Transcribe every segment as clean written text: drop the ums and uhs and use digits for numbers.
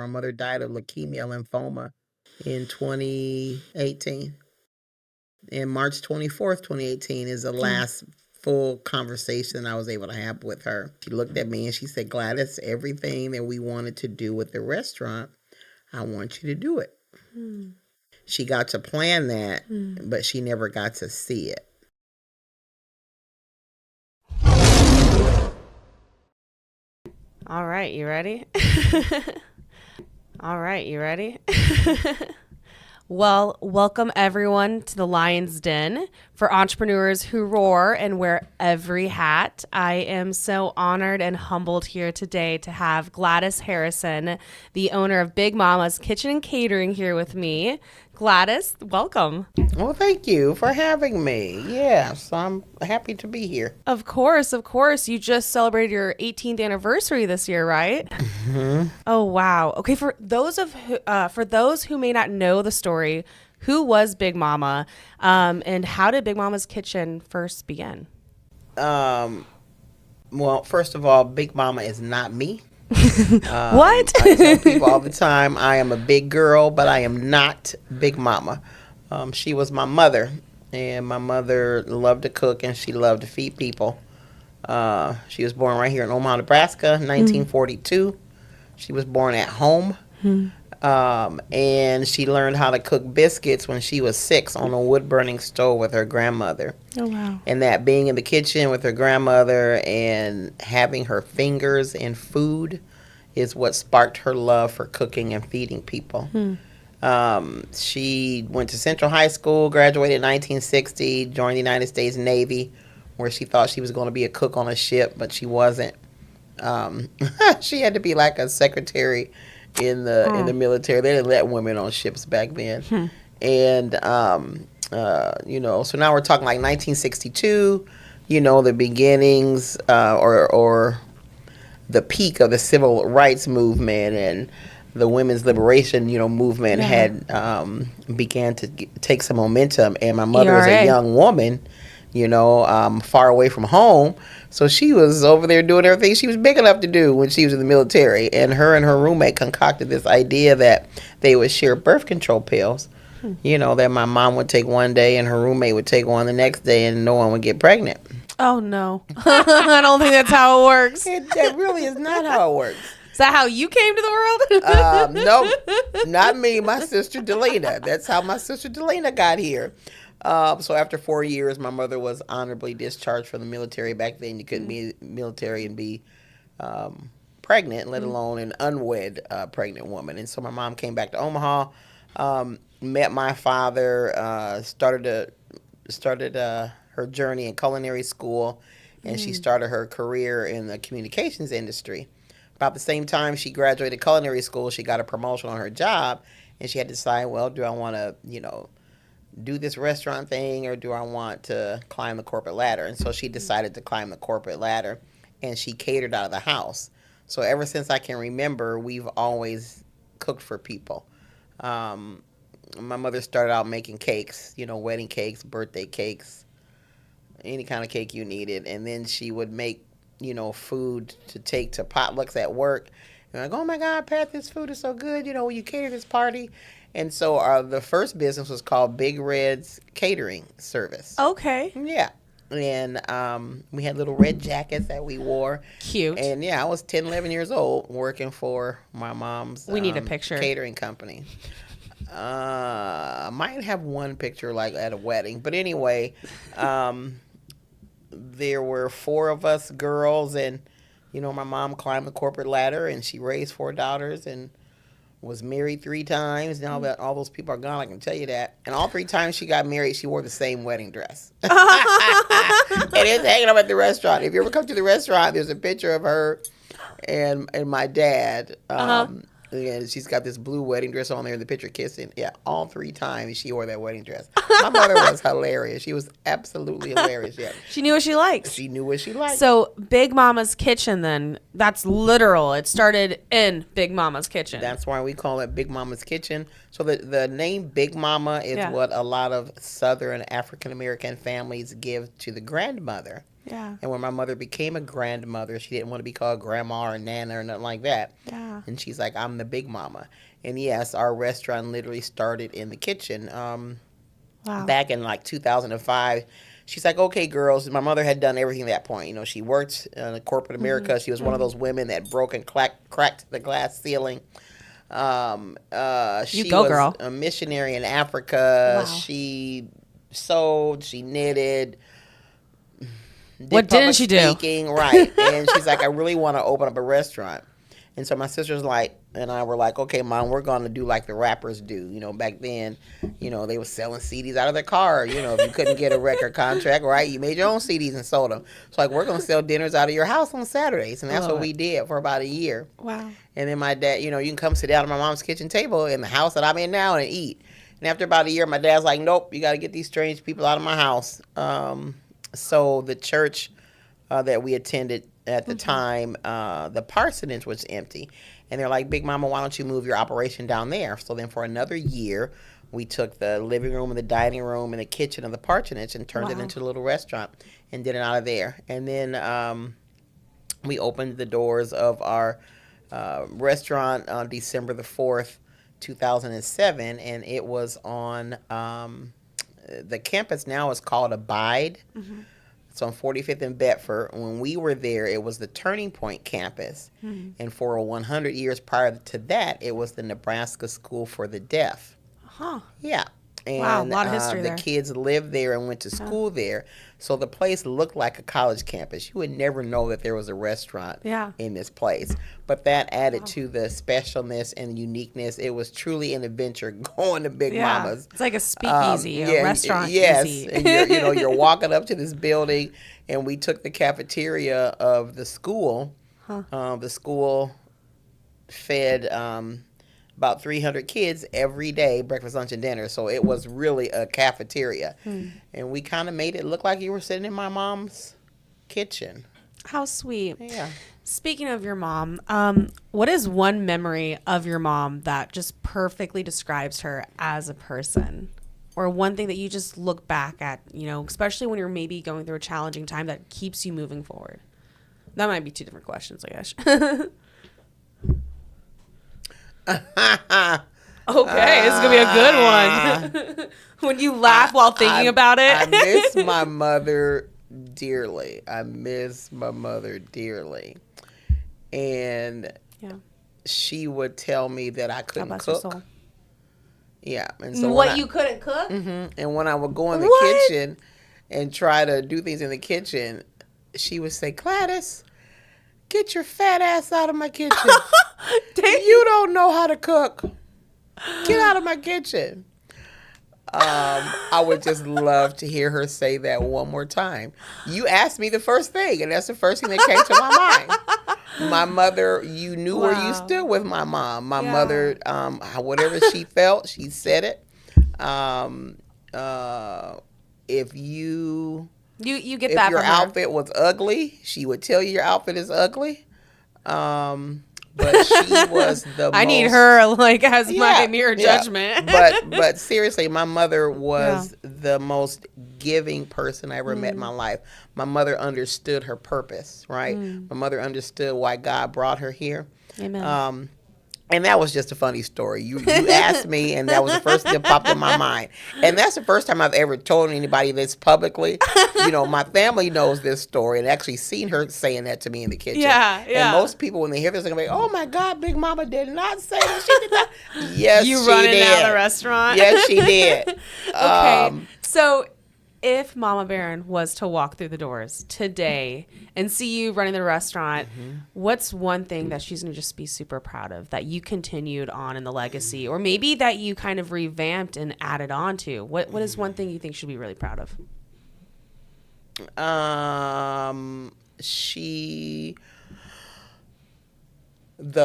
My mother died of leukemia lymphoma in 2018. And March 24th, 2018 is the last full conversation I was able to have with her. She looked at me and she said, Gladys, everything that we wanted to do with the restaurant, I want you to do it. She got to plan that, but she never got to see it. All right, you ready? All right, you ready? Well, welcome everyone to the Lion's Den for entrepreneurs who roar and wear every hat. I am so honored and humbled here today to have Gladys Harrison, the owner of Big Mama's Kitchen and Catering, here with me. Gladys, welcome. Well, thank you for having me. Yes, I'm happy to be here. Of course, of course. You just celebrated your 18th anniversary this year, right? Mm-hmm. Oh, wow. Okay, for those who may not know the story, who was Big Mama, and how did Big Mama's Kitchen first begin? Well, first of all, Big Mama is not me. What? I tell people all the time I am a big girl, but I am not Big Mama. She was my mother, and my mother loved to cook and she loved to feed people. She was born right here in Omaha, Nebraska, 1942. She was born at home, and she learned how to cook biscuits when she was 6 on a wood-burning stove with her grandmother. Oh, wow. And that being in the kitchen with her grandmother and having her fingers in food is what sparked her love for cooking and feeding people. She went to Central High School, graduated in 1960, joined the United States Navy, where she thought she was going to be a cook on a ship, but she wasn't. She had to be like a secretary in the military. They didn't let women on ships back then. And so now we're talking like 1962, the beginnings or the peak of the civil rights movement and the women's liberation, movement had began to take some momentum. And my mother was a young woman, far away from home. So she was over there doing everything she was big enough to do when she was in the military. And her roommate concocted this idea that they would share birth control pills. That my mom would take one day and her roommate would take one the next day and no one would get pregnant. Oh, no. I don't think that's how it works. That really is not how it works. Is that how you came to the world? No, not me. My sister Delina. That's how my sister Delina got here. So after 4 years, my mother was honorably discharged from the military. Back then, you couldn't be military and be pregnant, let alone an unwed pregnant woman. And so my mom came back to Omaha, met my father, started her journey in culinary school, and she started her career in the communications industry. About the same time she graduated culinary school, she got a promotion on her job, and she had to decide, well, do I want to, do this restaurant thing, or do I want to climb the corporate ladder? And so she decided to climb the corporate ladder, and she catered out of the house. So ever since I can remember, we've always cooked for people. My mother started out making cakes, wedding cakes, birthday cakes, any kind of cake you needed. And then she would make, food to take to potlucks at work. And like, oh my God, Pat, this food is so good. Will you cater this party? And so the first business was called Big Red's Catering Service. Okay. Yeah. And we had little red jackets that we wore. Cute. And I was 10, 11 years old working for my mom's we need a picture. Catering company. I might have one picture like at a wedding. But anyway, there were 4 of us girls, and my mom climbed the corporate ladder, and she raised 4 daughters and was married 3 times. Now that all those people are gone, I can tell you that. And all 3 times she got married, she wore the same wedding dress. And it's hanging up at the restaurant. If you ever come to the restaurant, there's a picture of her and my dad. And she's got this blue wedding dress on there in the picture kissing. Yeah, all 3 times she wore that wedding dress. My mother was hilarious. She was absolutely hilarious. Yeah. She knew what she liked. She knew what she liked. So Big Mama's Kitchen, then, that's literal. It started in Big Mama's Kitchen. That's why we call it Big Mama's Kitchen. So the name Big Mama is what a lot of Southern African American families give to the grandmother. Yeah. And when my mother became a grandmother, she didn't want to be called grandma or nana or nothing like that. Yeah. And she's like, I'm the big mama. And yes, our restaurant literally started in the kitchen. Wow. Back in like 2005, she's like, okay, girls. My mother had done everything at that point. You know, she worked in corporate America. She was one of those women that broke and cracked the glass ceiling. She go, was girl. a missionary in Africa. Wow. She sewed, she knitted. What didn't she do? Right. And she's like, I really want to open up a restaurant. And so my sisters and I were like, okay, Mom, we're going to do like the rappers do. You know, back then, you know, they were selling CDs out of their car. You know, if you couldn't get a record contract, right, you made your own CDs and sold them. So like, we're going to sell dinners out of your house on Saturdays. And that's what we did for about a year. Wow. And then my dad, you know, you can come sit down at my mom's kitchen table in the house that I'm in now and eat. And after about a year, my dad's like, nope, you got to get these strange people out of my house. So the church that we attended at the time, the parsonage was empty. And they're like, Big Mama, why don't you move your operation down there? So then for another year, we took the living room and the dining room and the kitchen of the parsonage and turned it into a little restaurant and did it out of there. And then we opened the doors of our restaurant on December the 4th, 2007. And it was on the campus now is called Abide. It's on 45th and Bedford. When we were there, it was the Turning Point campus. And for 100 years prior to that, it was the Nebraska School for the Deaf. Huh. Yeah. And wow, a lot of history there. The kids lived there and went to school there. So the place looked like a college campus. You would never know that there was a restaurant in this place. But that added to the specialness and uniqueness. It was truly an adventure going to Big Mama's. It's like a speakeasy, a restaurant. Yes. Easy. And you're walking up to this building, and we took the cafeteria of the school. The school fed about 300 kids every day, breakfast, lunch, and dinner. So it was really a cafeteria. And we kind of made it look like you were sitting in my mom's kitchen. How sweet. Yeah. Speaking of your mom, what is one memory of your mom that just perfectly describes her as a person? Or one thing that you just look back at, you know, especially when you're maybe going through a challenging time that keeps you moving forward? That might be two different questions, I guess. Okay, this is gonna be a good one. When you laugh while thinking about it. I miss my mother dearly. And she would tell me that I couldn't cook. Yeah, and so you couldn't cook? And when I would go in the kitchen and try to do things in the kitchen, she would say, Gladys, get your fat ass out of my kitchen. You don't know how to cook. Get out of my kitchen. I would just love to hear her say that one more time. You asked me the first thing, and that's the first thing that came to my mind. My mother, you knew where you stood with my mom. My mother, whatever she felt, she said it. If you get if that your from her. outfit was ugly, she would tell you your outfit is ugly. But she was the I need her like as my mirror judgment. But seriously, my mother was the most giving person I ever met in my life. My mother understood her purpose, right? My mother understood why God brought her here. Amen. And that was just a funny story. You asked me, and that was the first thing that popped in my mind. And that's the first time I've ever told anybody this publicly. You know, my family knows this story and actually seen her saying that to me in the kitchen. And most people, when they hear this, they're going to be, oh, my God, Big Mama did not say that. She did not. Yes, she did. You running out of the restaurant? Yes, she did. Okay. So if Mama Barron was to walk through the doors today and see you running the restaurant, what's one thing that she's going to just be super proud of that you continued on in the legacy, or maybe that you kind of revamped and added on to? What is one thing you think she'll be really proud of?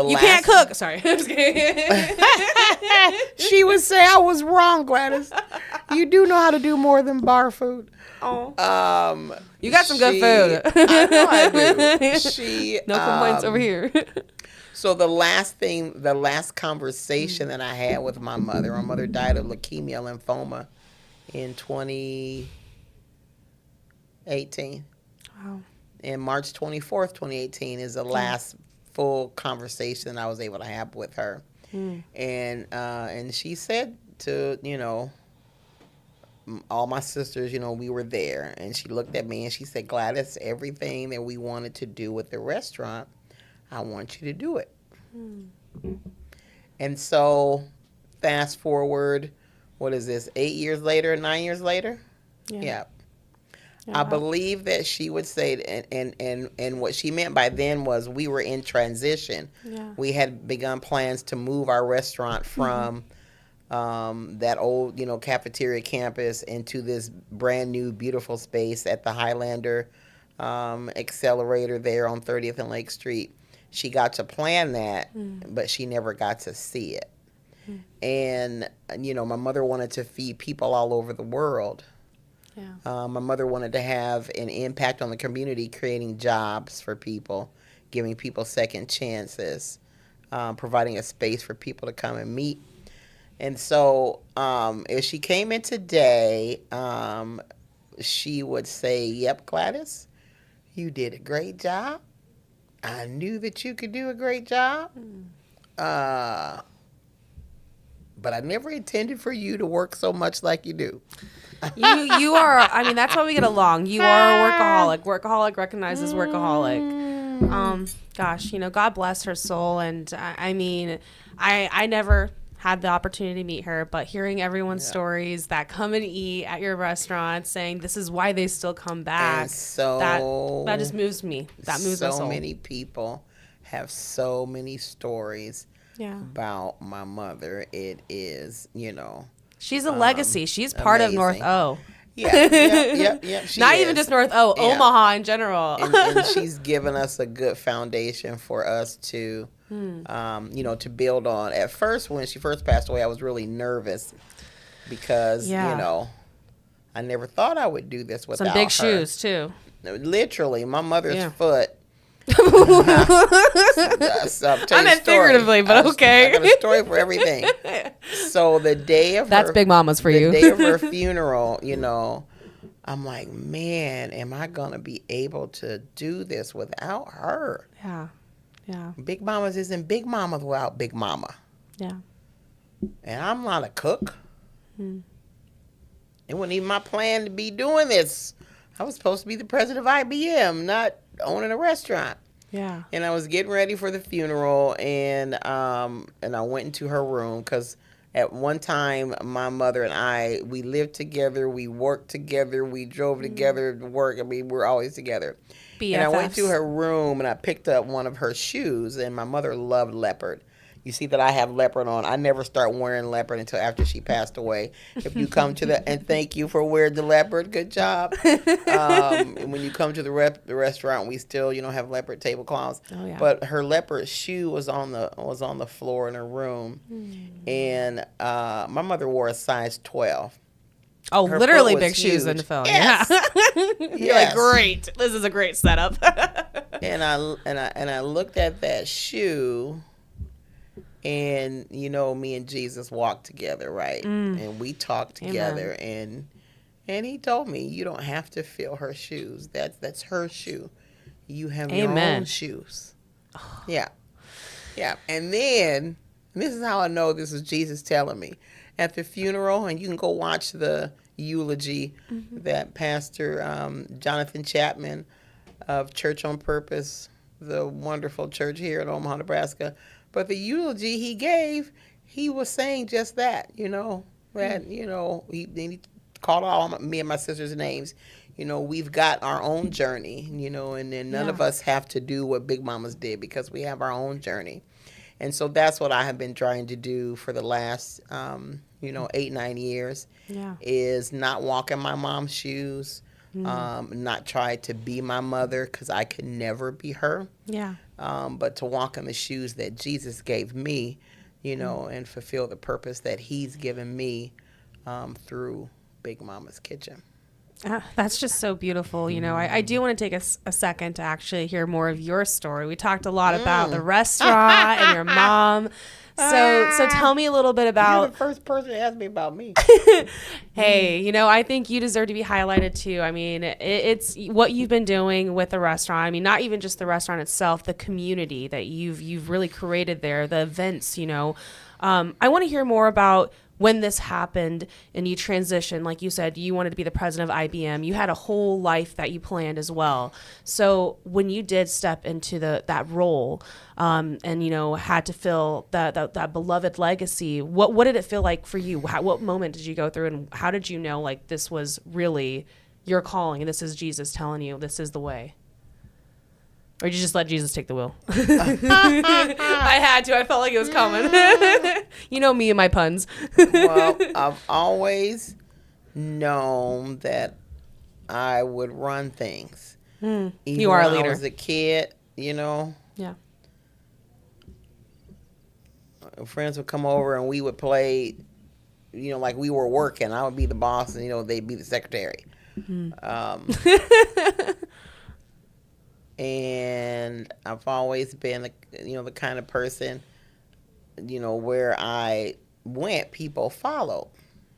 You can't cook. Sorry. I'm just kidding. She would say I was wrong, Gladys. You do know how to do more than bar food. Oh. You got some good food. I know I do. No complaints over here. So the last conversation that I had with my mother died of leukemia lymphoma in 2018. Wow. And March 24th, 2018 is the last full conversation I was able to have with her. And she said to, all my sisters, we were there. And she looked at me and she said, Gladys, everything that we wanted to do with the restaurant, I want you to do it. And so fast forward, what is this, 8 years later, 9 years later? Yeah. I believe that she would say, and what she meant by then was we were in transition. Yeah. We had begun plans to move our restaurant from that old, cafeteria campus into this brand new, beautiful space at the Highlander Accelerator there on 30th and Lake Street. She got to plan that, but she never got to see it. And, my mother wanted to feed people all over the world. Yeah. My mother wanted to have an impact on the community, creating jobs for people, giving people second chances, providing a space for people to come and meet. And so if she came in today, she would say, yep, Gladys, you did a great job. I knew that you could do a great job. But I never intended for you to work so much like you do. You are, I mean, that's why we get along. You are a workaholic. Workaholic recognizes workaholic. Gosh, God bless her soul. And I mean, I never had the opportunity to meet her, but hearing everyone's stories that come and eat at your restaurant saying this is why they still come back. And so that just moves me. That moves my soul. So many people have so many stories about my mother. It is, she's a legacy. She's part amazing. of North O. Yeah. Not even just North O, Omaha in general. and she's given us a good foundation for us to, to build on. At first, when she first passed away, I was really nervous because, I never thought I would do this without some big her. shoes too. Literally, my mother's foot. I meant figuratively, but okay. I got a story for everything. So the day of that's Big Mama's for you. The day of her funeral, I'm like, man, am I gonna be able to do this without her? Yeah. Big Mama's isn't Big Mama without Big Mama. Yeah. And I'm not a cook. It wasn't even my plan to be doing this. I was supposed to be the president of IBM, not owning a restaurant. Yeah. And I was getting ready for the funeral, and I went into her room because at one time my mother and we lived together, we worked together, we drove together to work. I mean, we're always together. BFFs. And I went to her room and I picked up one of her shoes, and my mother loved leopard. You see that I have leopard on. I never start wearing leopard until after she passed away. If you come to and thank you for wearing the leopard, good job. When you come to the restaurant, we still, have leopard tablecloths. Oh, yeah. But her leopard shoe was on the floor in her room, and my mother wore a size 12. Oh, Her literally foot was big shoes huge. in the phone. Yes. Yeah. You're like, great. This is a great setup. And I looked at that shoe. And, me and Jesus walked together, right? And we talked together. Amen. And he told me, you don't have to fill her shoes. That's her shoe. You have Amen. your own shoes. Yeah. And then, this is how I know this is Jesus telling me. At the funeral, and you can go watch the eulogy that Pastor Jonathan Chapman of Church on Purpose, the wonderful church here in Omaha, Nebraska. But the eulogy he gave, he was saying just that, he called me and my sister's names. We've got our own journey, and then none of us have to do what Big Mamas did because we have our own journey. And so that's what I have been trying to do for the last, 8-9 years, is not walk in my mom's shoes, not try to be my mother because I could never be her. Yeah. But to walk in the shoes that Jesus gave me, and fulfill the purpose that he's given me through Big Mama's Kitchen. That's just so beautiful. You know, I do want to take a second to actually hear more of your story. We talked a lot about the restaurant and your mom. So tell me a little bit about. You're the first person to ask me about me. Hey, you know, I think you deserve to be highlighted too. I mean, it's what you've been doing with the restaurant. I mean, not even just the restaurant itself, the community that you've really created there, the events. You know, I want to hear more about when this happened and you transitioned. Like you said, you wanted to be the president of IBM. You had a whole life that you planned as well. So when you did step into that role, and you know had to fill that beloved legacy, what did it feel like for you? What moment did you go through, and how did you know like this was really your calling and this is Jesus telling you this is the way? Or did you just let Jesus take the wheel? I had to. I felt like it was coming. You know me and my puns. Well, I've always known that I would run things. Even You are a leader. When I was a kid, you know. Yeah. Friends would come over and we would play, you know, like we were working. I would be the boss and, you know, they'd be the secretary. And I've always been, the kind of person, you know, where I went, people followed,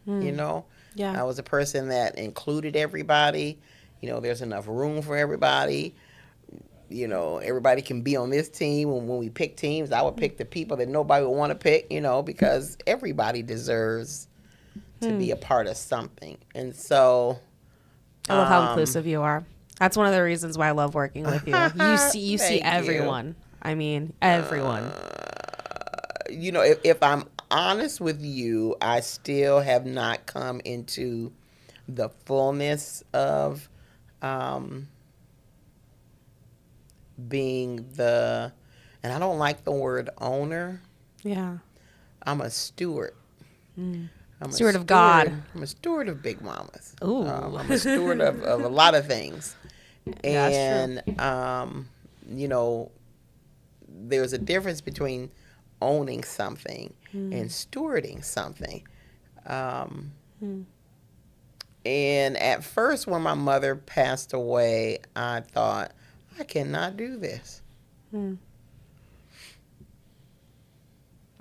you know. Yeah. I was a person that included everybody. You know, there's enough room for everybody. You know, everybody can be on this team. When we pick teams, I would pick the people that nobody would want to pick, you know, because everybody deserves to be a part of something. And so I love how inclusive you are. That's one of the reasons why I love working with you. You see everyone. I mean, everyone. You know, if I'm honest with you, I still have not come into the fullness of being and I don't like the word owner. Yeah. I'm a steward. I'm steward of God. I'm a steward of Big Mamas. Ooh. I'm a steward of a lot of things. And, you know, there's a difference between owning something and stewarding something. And at first, when my mother passed away, I thought, I cannot do this. But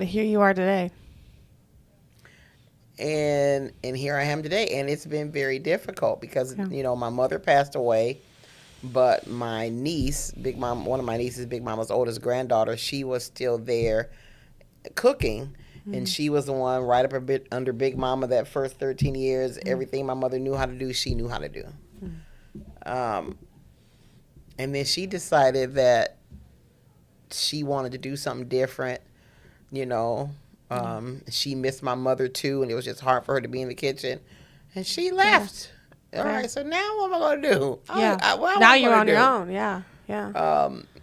here you are today. And here I am today. And it's been very difficult because, you know, my mother passed away. But my niece, one of my nieces, Big Mama's oldest granddaughter, she was still there cooking. And she was the one right up a bit under Big Mama that first 13 years. Everything my mother knew how to do, she knew how to do. And then she decided that she wanted to do something different, you know. She missed my mother too, and it was just hard for her to be in the kitchen. And she left. All right, so now what am I going to do? Now you're on your own. Yeah.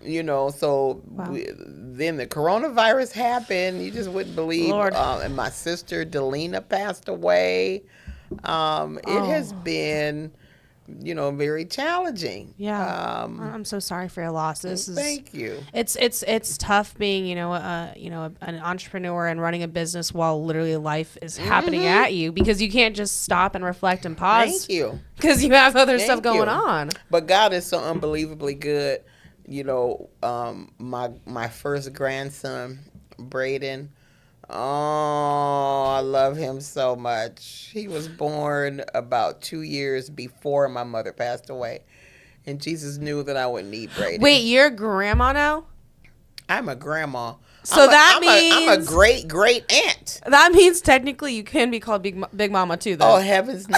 You know, so then the coronavirus happened. You just wouldn't believe. Lord. And my sister Delina passed away. It has been, you know, very challenging. Yeah. I'm so sorry for your losses. Thank you. It's tough being, an entrepreneur and running a business while literally life is happening at you, because you can't just stop and reflect and pause. Thank you. Because you have other stuff going on. But God is so unbelievably good. You know, my first grandson, Braden, I love him so much. He was born about 2 years before my mother passed away. And Jesus knew that I would need Braden. Wait, you're a grandma now? I'm a grandma. So I'm a great aunt. That means technically you can be called Big Mama too, though. Oh, heavens no.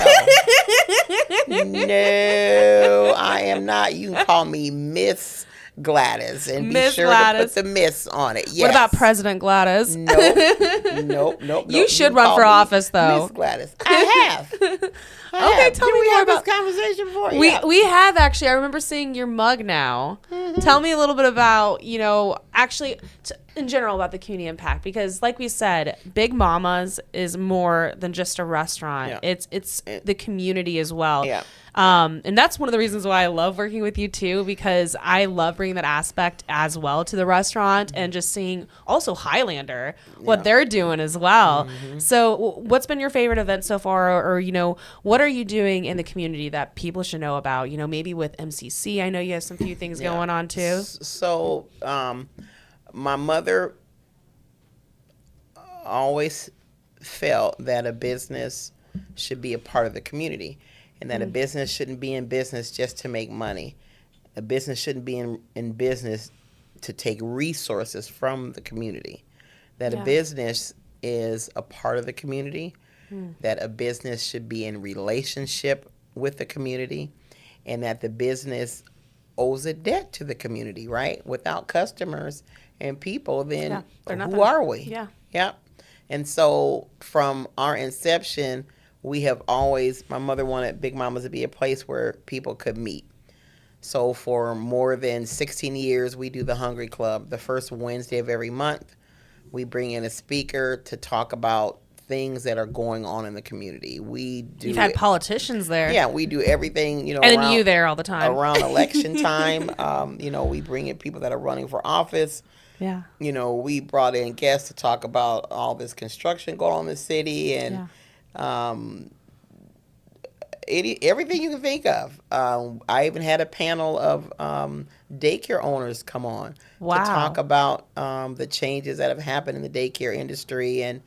No, I am not. You can call me Miss Gladys and Miss be sure Gladys. to put the Miss on it. Yes. What about President Gladys? Nope. You should run for office, though. Miss Gladys. I have. Okay, tell me more about this conversation before. We have actually. I remember seeing your mug now. Tell me a little bit about, actually, in general about the community impact, because like we said, Big Mama's is more than just a restaurant. Yeah. It's the community as well. Yeah. And that's one of the reasons why I love working with you too, because I love bringing that aspect as well to the restaurant and just seeing also Highlander, what they're doing as well. So what's been your favorite event so far, or what are you doing in the community that people should know about? Maybe with MCC, I know you have some few things going on too. So, my mother always felt that a business should be a part of the community, and that a business shouldn't be in business just to make money. A business shouldn't be in business to take resources from the community. That a business is a part of the community, that a business should be in relationship with the community, and that the business owes a debt to the community, right? Without customers and people, then who are we? Yeah. Yep. And so from our inception, we have always, my mother wanted Big Mama's to be a place where people could meet. So for more than 16 years, we do the Hungry Club. The first Wednesday of every month, we bring in a speaker to talk about things that are going on in the community. You've had politicians there. Yeah, we do everything, and then you there all the time. Around election time, we bring in people that are running for office. Yeah. We brought in guests to talk about all this construction going on in the city, and everything you can think of. I even had a panel of daycare owners come on to talk about the changes that have happened in the daycare industry, and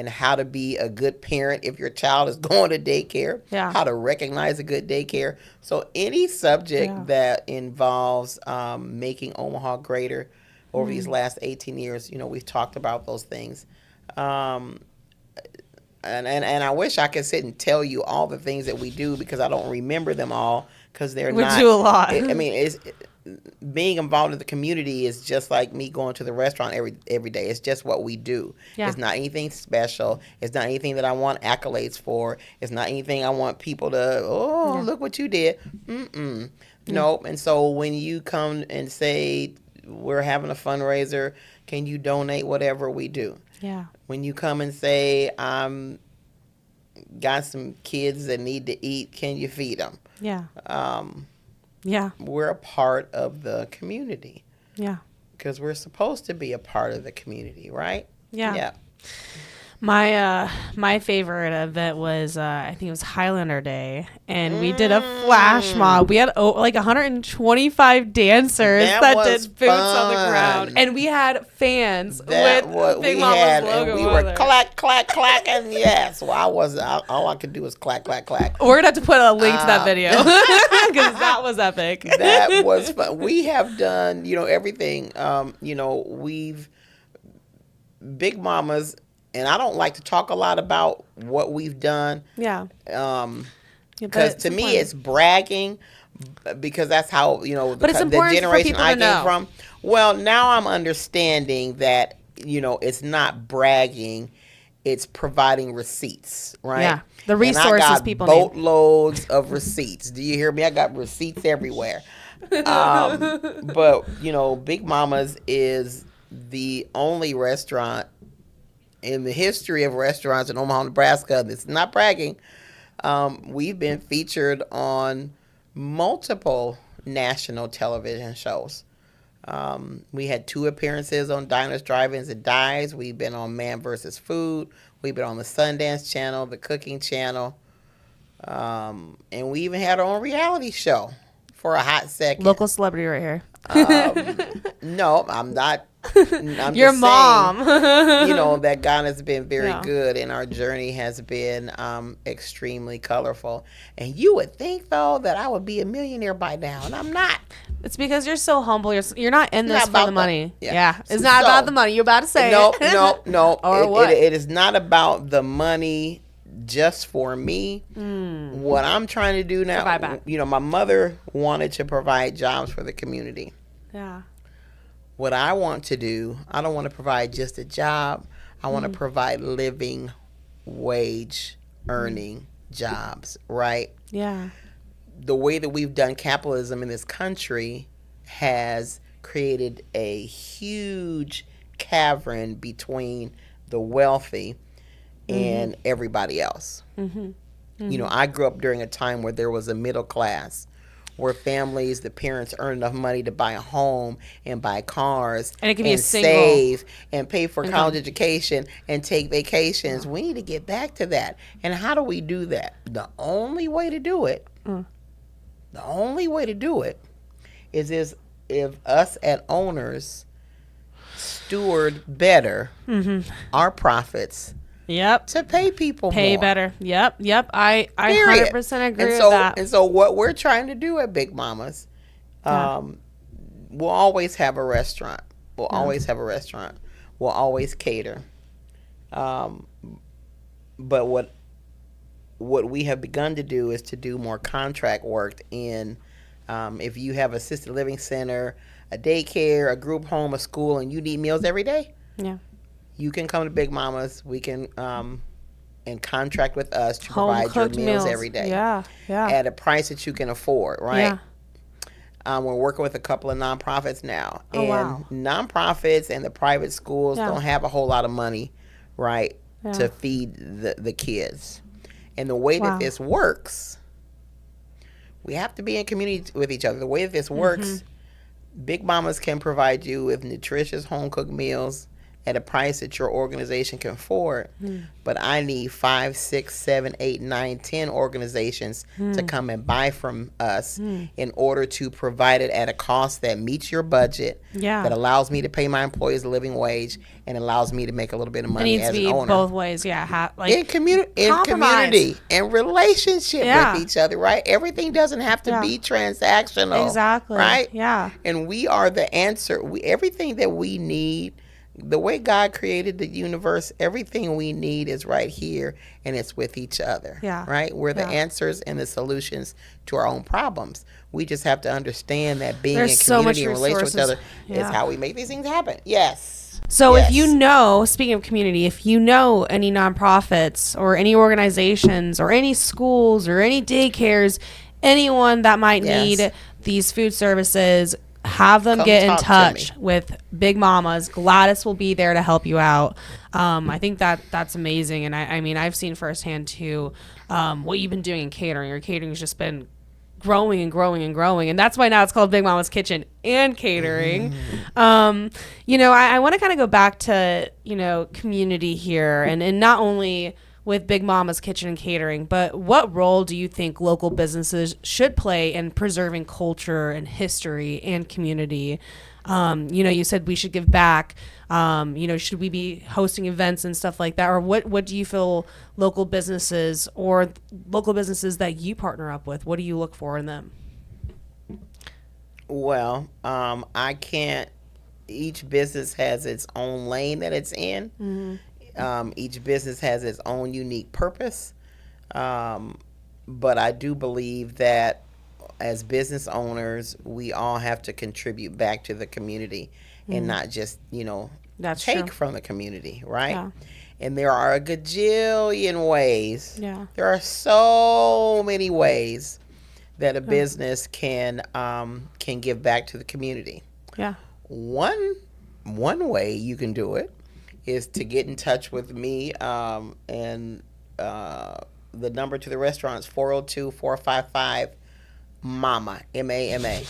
how to be a good parent if your child is going to daycare, how to recognize a good daycare. So any subject that involves making Omaha greater over these last 18 years, we've talked about those things. And I wish I could sit and tell you all the things that we do, because I don't remember them all, because we do a lot. Being involved in the community is just like me going to the restaurant every day. It's just what we do. Yeah. It's not anything special. It's not anything that I want accolades for. It's not anything I want people to, look what you did. Nope. And so when you come and say, we're having a fundraiser, can you donate? Whatever, we do. Yeah. When you come and say, got some kids that need to eat, can you feed them? Yeah. We're a part of the community. Yeah. Because we're supposed to be a part of the community, right? Yeah. Yeah. My favorite event was I think it was Highlander Day, and we did a flash mob. We had like 125 dancers that did boots on the ground, and we had fans with Big Mama's logo. And we were clack, clack, clack, and yes, well, all I could do was clack, clack, clack. We're gonna have to put a link to that video because that was epic. That was fun. We have done everything. We've Big Mama's. And I don't like to talk a lot about what we've done. Yeah. Because to me, it's bragging, because that's how, the generation I came from. Well, now I'm understanding that, it's not bragging. It's providing receipts, right? Yeah. The resources people need. Boatloads of receipts. Do you hear me? I got receipts everywhere. But, Big Mama's is the only restaurant in the history of restaurants in Omaha, Nebraska. It's not bragging. We've been featured on multiple national television shows. We had 2 appearances on Diners, Drive-Ins, and Dives. We've been on Man vs. Food. We've been on the Sundance Channel, the Cooking Channel. And we even had our own reality show for a hot second. Local celebrity right here. No, I'm not. Your mom. Saying, that God has been very good, and our journey has been extremely colorful. And you would think, though, that I would be a millionaire by now, and I'm not. It's because you're so humble. You're not in this for the money. Yeah. It's not about the money. You're about to say no, it. No. Or what? It is not about the money just for me. What I'm trying to do now, my mother wanted to provide jobs for the community. Yeah. What I want to do, I don't want to provide just a job. I want to provide living wage earning jobs, right? Yeah. The way that we've done capitalism in this country has created a huge cavern between the wealthy and everybody else. You know, I grew up during a time where there was a middle class, where families, the parents earned enough money to buy a home and buy cars And it can be a single save and pay for income. college education and take vacations. We need to get back to that. And how do we do that? The only way to do it, is if us as owners steward better our profits Yep. to pay people Pay more. better. Yep. I Period. 100% agree and with so, that. And so what we're trying to do at Big Mama's, we'll always have a restaurant. We'll always have a restaurant. We'll always cater. But what we have begun to do is to do more contract work in, if you have assisted living center, a daycare, a group home, a school, and you need meals every day, Yeah. you can come to Big Mama's. We can and contract with us to Home provide your cooked meals every day Yeah. at a price that you can afford, right? Yeah. We're working with a couple of nonprofits now, Oh, and wow. nonprofits and the private schools Yeah. don't have a whole lot of money, right, Yeah. to feed the kids. And the way Wow. that this works, we have to be in community with each other. The way that this works, Big Mamas can provide you with nutritious home cooked meals at a price that your organization can afford. But I need 5, 6, 7, 8, 9, 10 organizations to come and buy from us in order to provide it at a cost that meets your budget, Yeah. that allows me to pay my employees a living wage, and allows me to make a little bit of It money needs to as an be owner. both ways. Yeah. In compromise. community and relationship Yeah. with each other, right? Everything doesn't have to Yeah. be transactional. Exactly. Right? Yeah. And we are the answer. Everything that we need, the way God created the universe, everything we need is right here, and it's with each other. Yeah. Right? We're the Yeah. answers and the solutions to our own problems. We just have to understand that being There's in so much community and relation with each resources. other is Yeah. how we make these things happen. Yes. So Yes. if you know, speaking of community, if you know any nonprofits or any organizations or any schools or any daycares, anyone that might Yes. need these food services, have them Come get in talk to touch with Big Mamas. Gladys will be there to help you out. I think that's amazing. And I mean, I've seen firsthand too, what you've been doing in catering. Your catering's just been growing and growing and growing, and that's why now it's called Big Mama's Kitchen and Catering. You know, I want to kind of go back to, you know, community here, and not only with Big Mama's Kitchen and Catering, but what role do you think local businesses should play in preserving culture and history and community? You know, you said we should give back. You know, should we be hosting events and stuff like that? Or what do you feel local businesses or local businesses that you partner up with, what do you look for in them? Well, I can't. Each business has its own lane that it's in. Each business has its own unique purpose. But I do believe that as business owners, we all have to contribute back to the community and not just, you know, That's take true. from the community, right? Yeah. And there are a gajillion ways. Yeah. There are so many ways that a business can give back to the community. Yeah. One way you can do it is to get in touch with me, and the number to the restaurant is 402-455 MAMA, MAMA,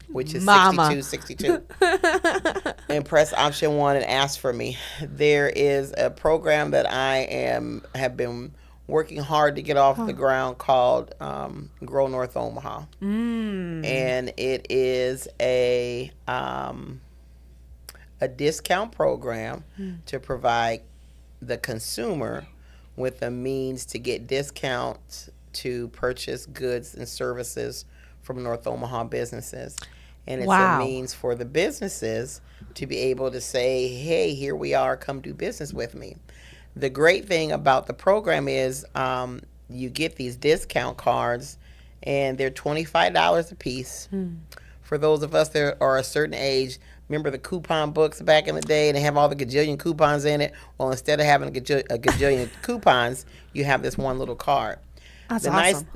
which is Mama. 6262. And press option 1 and ask for me. There is a program that I have been working hard to get off the ground called Grow North Omaha. And it is a discount program to provide the consumer with a means to get discounts to purchase goods and services from North Omaha businesses. And it's Wow. a means for the businesses to be able to say, hey, here we are, come do business with me. The great thing about the program is you get these discount cards, and they're $25 a piece. For those of us that are a certain age, remember the coupon books back in the day, and they have all the gajillion coupons in it? Well, instead of having a gajillion coupons, you have this one little card. That's the awesome.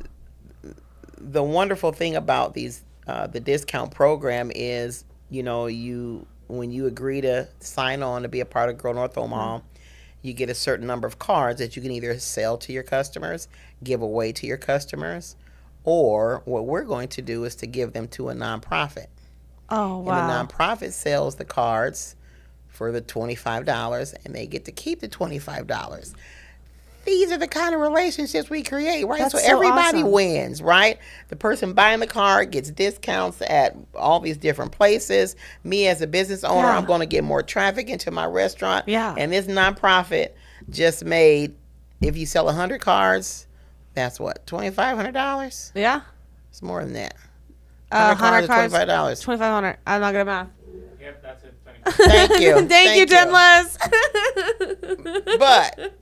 The wonderful thing about these the discount program is, you know, you when you agree to sign on to be a part of Grow North Omaha, you get a certain number of cards that you can either sell to your customers, give away to your customers, or what we're going to do is to give them to a nonprofit. Oh, wow. And the nonprofit sells the cards for the $25, and they get to keep the $25. These are the kind of relationships we create, right? That's so so everybody awesome. wins, right? The person buying the card gets discounts at all these different places. Me as a business owner, Yeah. I'm going to get more traffic into my restaurant. Yeah. And this nonprofit just made, if you sell 100 cards, that's what, $2,500? Yeah. It's more than that. 100 cards, cards, $25. 2,500. I'm not good at math. Yep, that's it. Thank you. Thank you, Jenless. But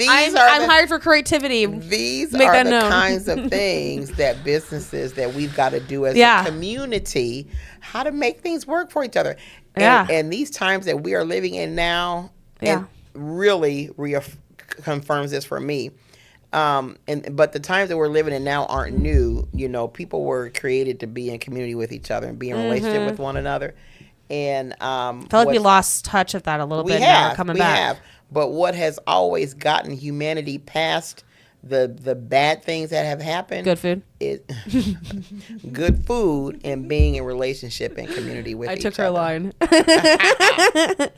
I'm hired for creativity. These Make are that the known. kinds of things that businesses that we've got to do as Yeah. a community, how to make things work for each other. Yeah. And these times that we are living in now, Yeah. it really confirms this for me. But the times that we're living in now aren't new. You know, people were created to be in community with each other and be in relationship with one another. And I feel like we lost touch of that a little bit. Now we're coming back. But what has always gotten humanity past the bad things that have happened? Good food. Is good food and being in relationship and community with each other. I took her line. I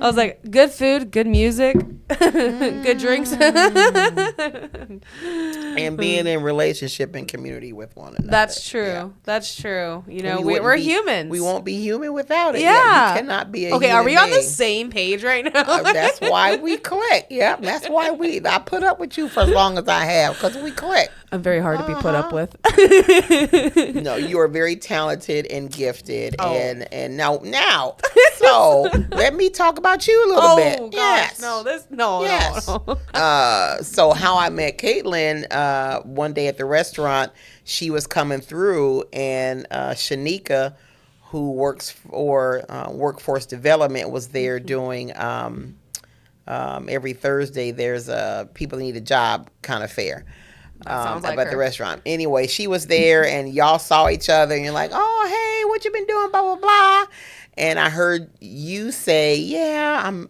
was like, good food, good music, good drinks. And being in relationship and community with one another. That's true. Yeah. That's true. You know, And we're humans. We won't be human without it. Yeah. You cannot be a Okay, are human we on the being. same page right now? That's why we click. Yeah, that's why I put up with you for as long as I have, because we click. I'm very hard to be put up with. No, you are very talented and gifted, Oh. and now, so let me talk about you a little bit. Oh gosh, Yes. no. So how I met Katelyn one day at the restaurant, she was coming through, and Shanika, who works for workforce development, was there doing every Thursday. There's a people that need a job kind of fair. sounds like At the her. restaurant. Anyway, she was there, and y'all saw each other, and you're like, "Oh, hey, what you been doing?" Blah blah blah. And I heard you say, "Yeah, I'm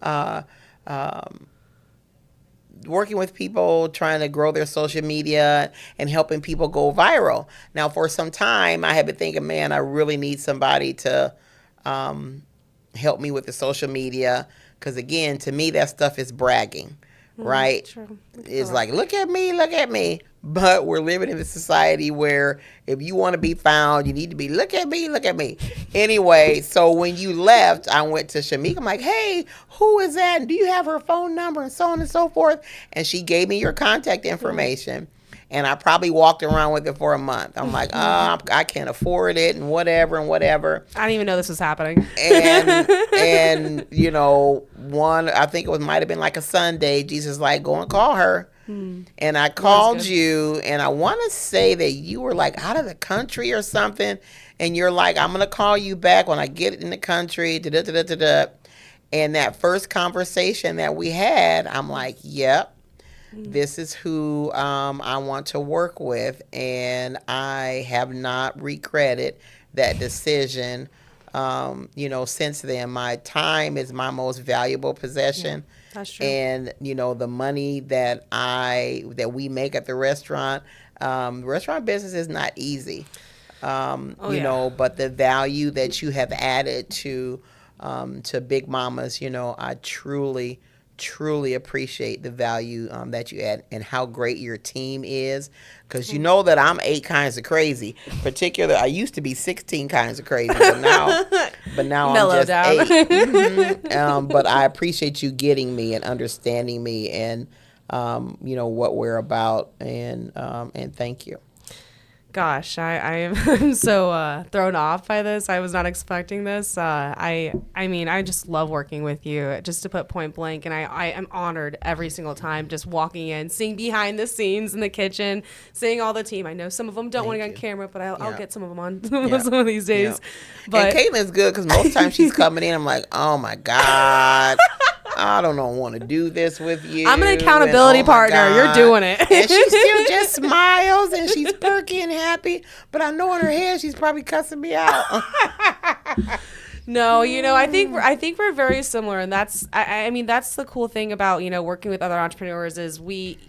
working with people, trying to grow their social media and helping people go viral." Now, for some time, I have been thinking, man, I really need somebody to help me with the social media, because again, to me, that stuff is bragging, right? True. It's like, look at me, look at me. But we're living in a society where if you want to be found, you need to be, look at me, look at me. Anyway, so when you left, I went to Shamika. I'm like, hey, who is that? And do you have her phone number? And so on and so forth. And she gave me your contact information. And I probably walked around with it for a month. I'm like, I can't afford it and whatever and whatever. I didn't even know this was happening. And you know, I think it might have been like a Sunday. Jesus like, go and call her. And I called you, and I want to say that you were like out of the country or something. And you're like, I'm gonna call you back when I get in the country. And that first conversation that we had, I'm like, yep. This is who I want to work with, and I have not regretted that decision. Since then, my time is my most valuable possession. That's true. And the money that we make at the restaurant, restaurant business is not easy. But the value that you have added to Big Mama's, I truly appreciate the value that you add and how great your team is, because you know that I'm 8 kinds of crazy. Particularly, I used to be 16 kinds of crazy, but now Mellow I'm just down. 8. But I appreciate you getting me and understanding me and what we're about, and thank you. Gosh, I am so thrown off by this. I was not expecting this. I mean, I just love working with you, just to put point blank. And I am honored every single time just walking in, seeing behind the scenes in the kitchen, seeing all the team. I know some of them don't want to get on camera, but I'll get some of them on some of these days. Yeah. But and Caitlin's good, because most times she's coming in, I'm like, oh my God, I don't want to do this with you. I'm an accountability partner. You're doing it. And she still just smiles, and she's perky and happy, but I know in her head she's probably cussing me out. No, I think we're very similar, and that's I mean that's the cool thing about working with other entrepreneurs is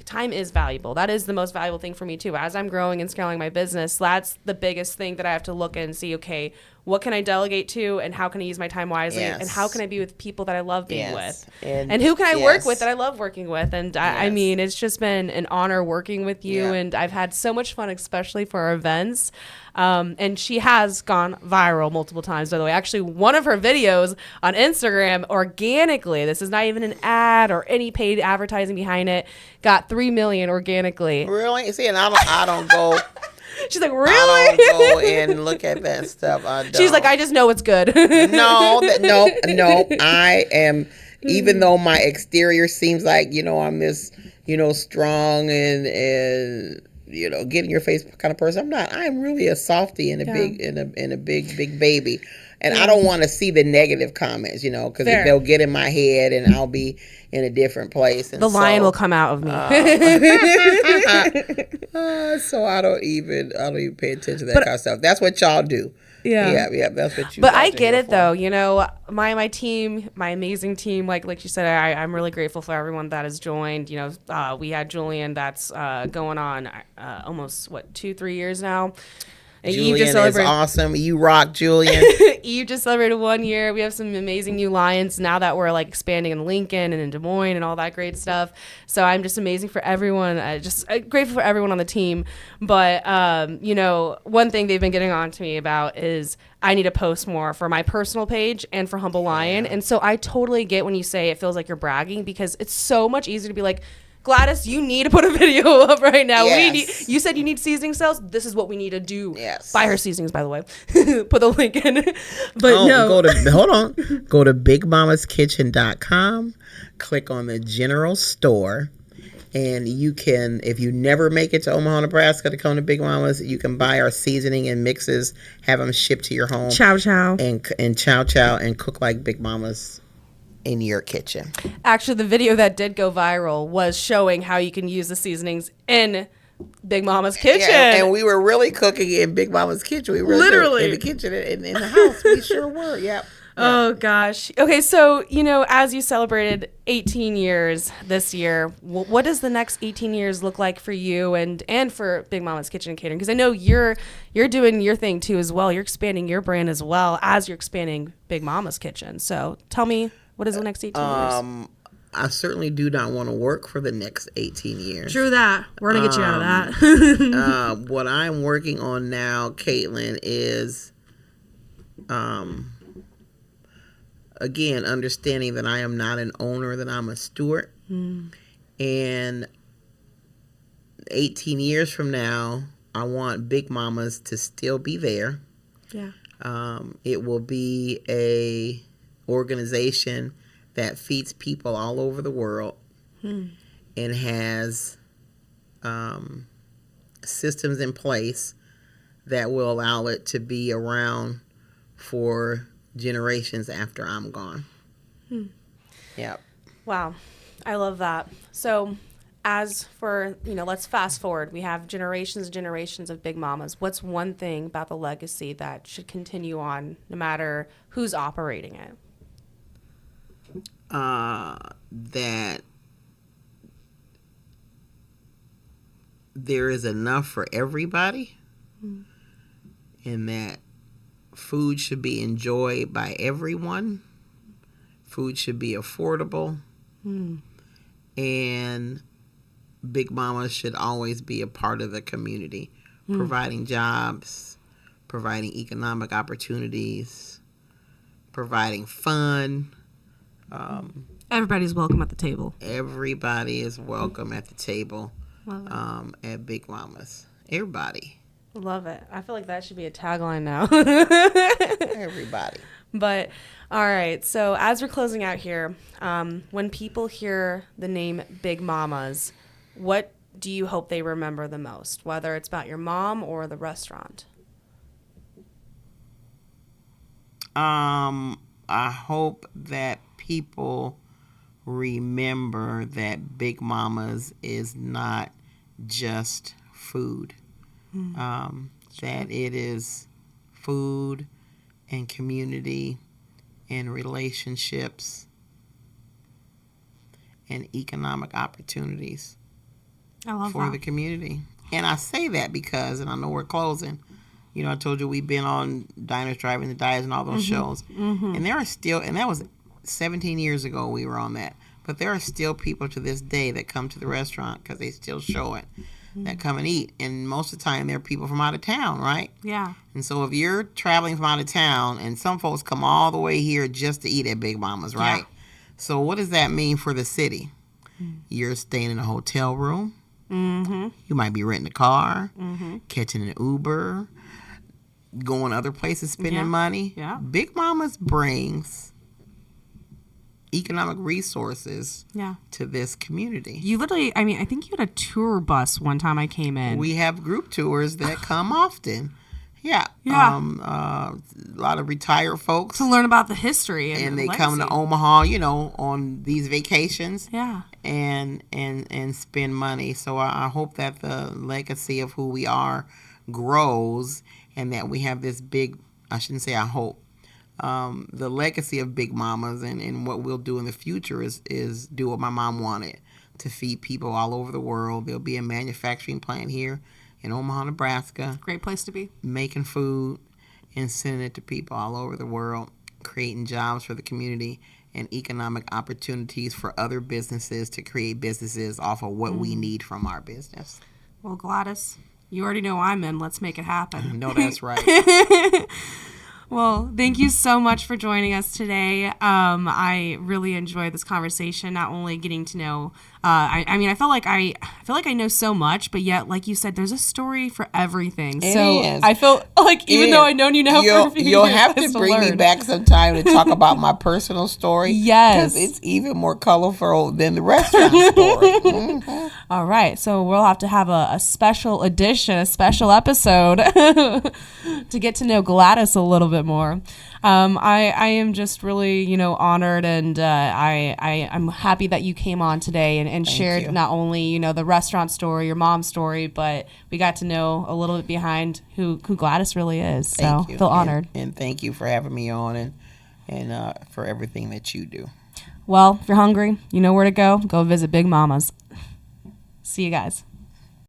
time is valuable. That is the most valuable thing for me too. As I'm growing and scaling my business, that's the biggest thing that I have to look and see. Okay, what can I delegate to, and how can I use my time wisely, and how can I be with people that I love being with, and who can I work with that I love working with, and I mean it's just been an honor working with you, and I've had so much fun, especially for our events. And she has gone viral multiple times, by the way. Actually, one of her videos on Instagram organically, this is not even an ad or any paid advertising behind it, got 3 million organically. Really? See, and I don't go. She's like, really? I don't go and look at that stuff. I don't. She's like, I just know it's good. No. I am, even though my exterior seems like, I'm this, strong and get in your face kind of person. I'm not. I'm really a softie and a big baby. And I don't want to see the negative comments, because they'll get in my head and I'll be in a different place. And the lion will come out of me. So I don't even pay attention to that kind of stuff. That's what y'all do. Yeah. That's what you. But I get it though. My team, my amazing team. Like you said, I'm really grateful for everyone that has joined. We had Julian that's going on almost 2-3 years now. Julian is awesome. You rock, Julian. Eve just celebrated 1 year. We have some amazing new lions now that we're expanding in Lincoln and in Des Moines and all that great stuff. So I'm just amazing for everyone. Just grateful for everyone on the team. But, one thing they've been getting on to me about is I need to post more for my personal page and for Humble Lion. And so I totally get when you say it feels like you're bragging, because it's so much easier to be like, Gladys, you need to put a video up right now. Yes. You said you need seasoning sales. This is what we need to do. Yes. Buy her seasonings, by the way. Put the link in. But no. Go to bigmamaskitchen.com, click on the general store, and you can, if you never make it to Omaha, Nebraska to come to Big Mama's, you can buy our seasoning and mixes, have them shipped to your home. Chow chow. And chow chow, and cook like Big Mama's in your kitchen. Actually, the video that did go viral was showing how you can use the seasonings in Big Mama's kitchen. Yeah, and we were really cooking in Big Mama's kitchen. We were literally in the kitchen in the house. We sure were. Yep. Oh gosh. Okay, so as you celebrated 18 years this year, what does the next 18 years look like for you and for Big Mama's Kitchen and Catering? Because I know you're doing your thing too as well. You're expanding your brand as well as you're expanding Big Mama's Kitchen. So tell me, what is the next 18 years? I certainly do not want to work for the next 18 years. True that. We're going to get you out of that. What I'm working on now, Katelyn, is, again, understanding that I am not an owner, that I'm a steward. And 18 years from now, I want Big Mama's to still be there. Yeah. It will be a organization that feeds people all over the world and has systems in place that will allow it to be around for generations after I'm gone. Yep. Wow. I love that. So as for, let's fast forward. We have generations and generations of Big Mamas. What's one thing about the legacy that should continue on no matter who's operating it? That there is enough for everybody, and that food should be enjoyed by everyone. Food should be affordable, and Big Mama should always be a part of the community, providing jobs, providing economic opportunities, providing fun. Everybody's welcome at the table. Everybody is welcome at the table at Big Mama's. Everybody. Love it. I feel like that should be a tagline now. Everybody. But, all right. So as we're closing out here, when people hear the name Big Mama's, what do you hope they remember the most, whether it's about your mom or the restaurant? I hope that people remember that Big Mama's is not just food. That it is food and community and relationships and economic opportunities for the community. And I say that because, and I know we're closing, I told you we've been on Diners, Driving the Diets and all those shows. And there are still, and that was 17 years ago we were on that, but there are still people to this day that come to the restaurant because they still show it, that come and eat. And most of the time they're people from out of town, right? Yeah. And so if you're traveling from out of town, and some folks come all the way here just to eat at Big Mama's, right? Yeah. So what does that mean for the city? You're staying in a hotel room. You might be renting a car, catching an Uber, going other places, spending money. Yeah. Big Mama's brings economic resources to this community. You literally, I think you had a tour bus one time I came in. We have group tours that come often. Yeah. A lot of retired folks. To learn about the history. And they legacy. come to Omaha, on these vacations. Yeah. And spend money. So I hope that the legacy of who we are grows, and that we have this big, I shouldn't say I hope, the legacy of Big Mamas and what we'll do in the future is do what my mom wanted, to feed people all over the world. There'll be a manufacturing plant here in Omaha, Nebraska. Great place to be. Making food and sending it to people all over the world, creating jobs for the community and economic opportunities for other businesses to create businesses off of what we need from our business. Well, Gladys, you already know I'm in. Let's make it happen. No, that's right. Well, thank you so much for joining us today. I really enjoyed this conversation. Not only getting to know, I feel like I know so much, but yet, like you said, there's a story for everything. I feel like even though I've known you now for a few years, you'll have to bring me back sometime to talk about my personal story. Yes, because it's even more colorful than the restaurant story. All right, so we'll have to have a special edition, a special episode to get to know Gladys a little bit more. I am just really, honored, and I'm happy that you came on today and shared not only, the restaurant story, your mom's story, but we got to know a little bit behind who Gladys really is. So I feel honored. And thank you for having me on and for everything that you do. Well, if you're hungry, you know where to go. Go visit Big Mama's. See you guys.